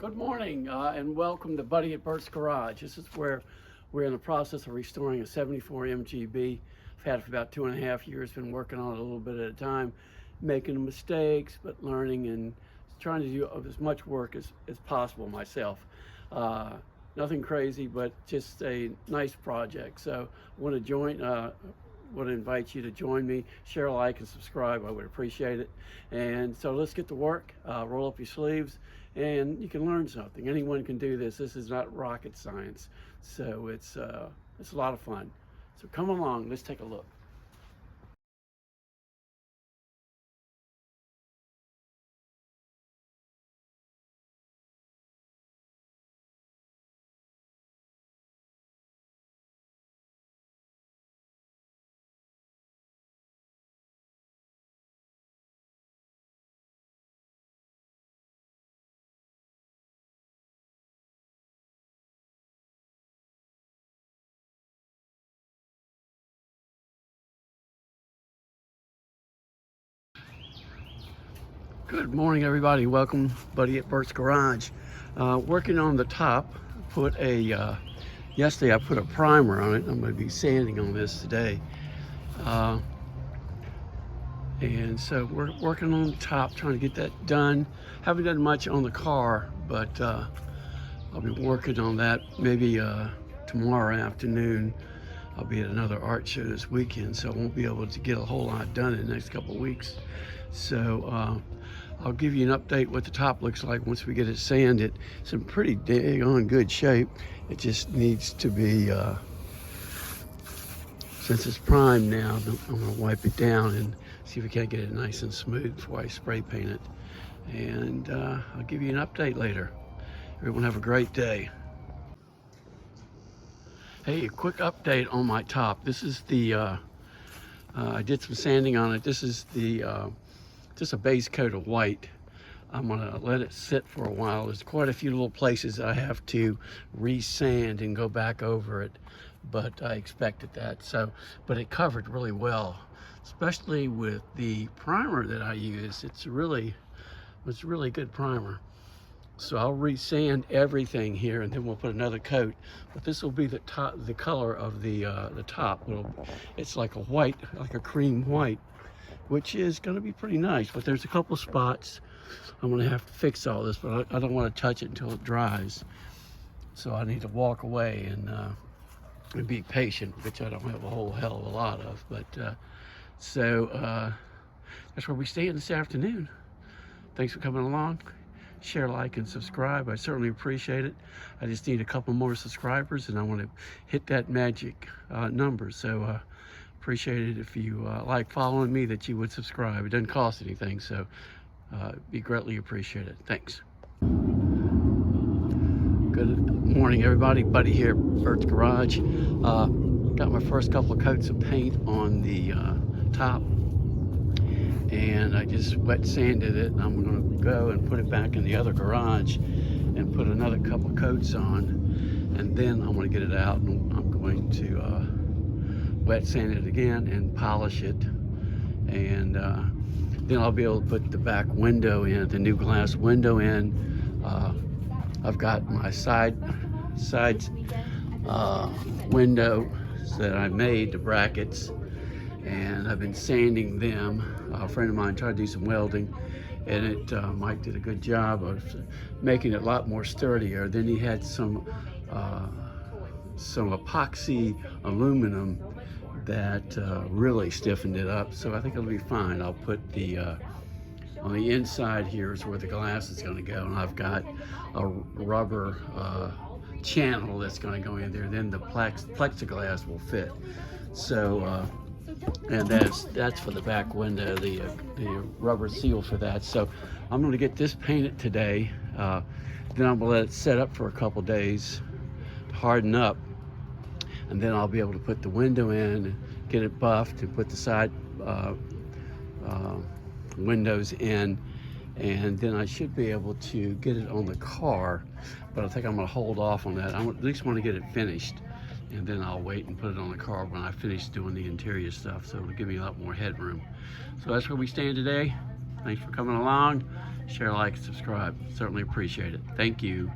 Good morning and welcome to Buddy at Bert's Garage. This is where we're in the process of restoring a 74 MGB. I've had it for about 2.5 years, been working on it a little bit at a time, making mistakes, but learning and trying to do as much work as possible myself. Nothing crazy, but just a nice project. So I want to invite you to join me, share, like, and subscribe. I would appreciate it. And so let's get to work. Roll up your sleeves, and you can learn something. Anyone can do this. This is not rocket science. So it's a lot of fun. So come along, let's take a look. Good morning, everybody. Welcome, Buddy at Bert's Garage. Working on the top. Yesterday I put a primer on it. I'm going to be sanding on this today. And so we're working on the top, trying to get that done. Haven't done much on the car, but I'll be working on that maybe tomorrow afternoon. I'll be at another art show this weekend, so I won't be able to get a whole lot done in the next couple of weeks. So I'll give you an update what the top looks like once we get it sanded. It's in pretty daggone good shape. It just needs to be, since it's primed now, I'm gonna wipe it down and see if we can't get it nice and smooth before I spray paint it. And I'll give you an update later. Everyone have a great day. Hey, a quick update on my top. This is the, I did some sanding on it. This is the, just a base coat of white. I'm gonna let it sit for a while. There's quite a few little places I have to re-sand and go back over it, but I expected that. So, but it covered really well, especially with the primer that I use. It's really good primer. So I'll re-sand everything here, and then we'll put another coat. But this will be the top, the color of the top. It's like a white, like a cream white, which is going to be pretty nice. But there's a couple spots I'm going to have to fix all this, but I don't want to touch it until it dries. So I need to walk away and be patient, which I don't have a whole hell of a lot of. But that's where we stay this afternoon. Thanks for coming along. Share, like, and subscribe. I certainly appreciate it. I just need a couple more subscribers, and I want to hit that magic number. So appreciate it if you like following me, that you would subscribe. It doesn't cost anything, so be greatly appreciated. Thanks. Good morning, everybody. Buddy here, Bert's Garage. Got my first couple of coats of paint on the top, and I just wet sanded it. I'm going to go and put it back in the other garage and put another couple of coats on, and then I'm going to get it out, and I'm going to wet sand it again and polish it, and then I'll be able to put the back window in, the new glass window in. I've got my side windows that I made, the brackets, and I've been sanding them. A friend of mine tried to do some welding, and Mike did a good job of making it a lot more sturdier. Then he had some epoxy aluminum that really stiffened it up. So I think it'll be fine. I'll put the on the inside here is where the glass is going to go, and I've got a rubber channel that's going to go in there. Then the plexiglass will fit. So and that's for the back window, the rubber seal for that. So I'm going to get this painted today. Then I'm going to let it set up for a couple days to harden up, and then I'll be able to put the window in, get it buffed, and put the side windows in, and then I should be able to get it on the car. But I think I'm going to hold off on that. I at least want to get it finished, and then I'll wait and put it on the car when I finish doing the interior stuff, so it'll give me a lot more headroom. So that's where we stand today. Thanks for coming along. share, like, subscribe. Certainly appreciate it. Thank you.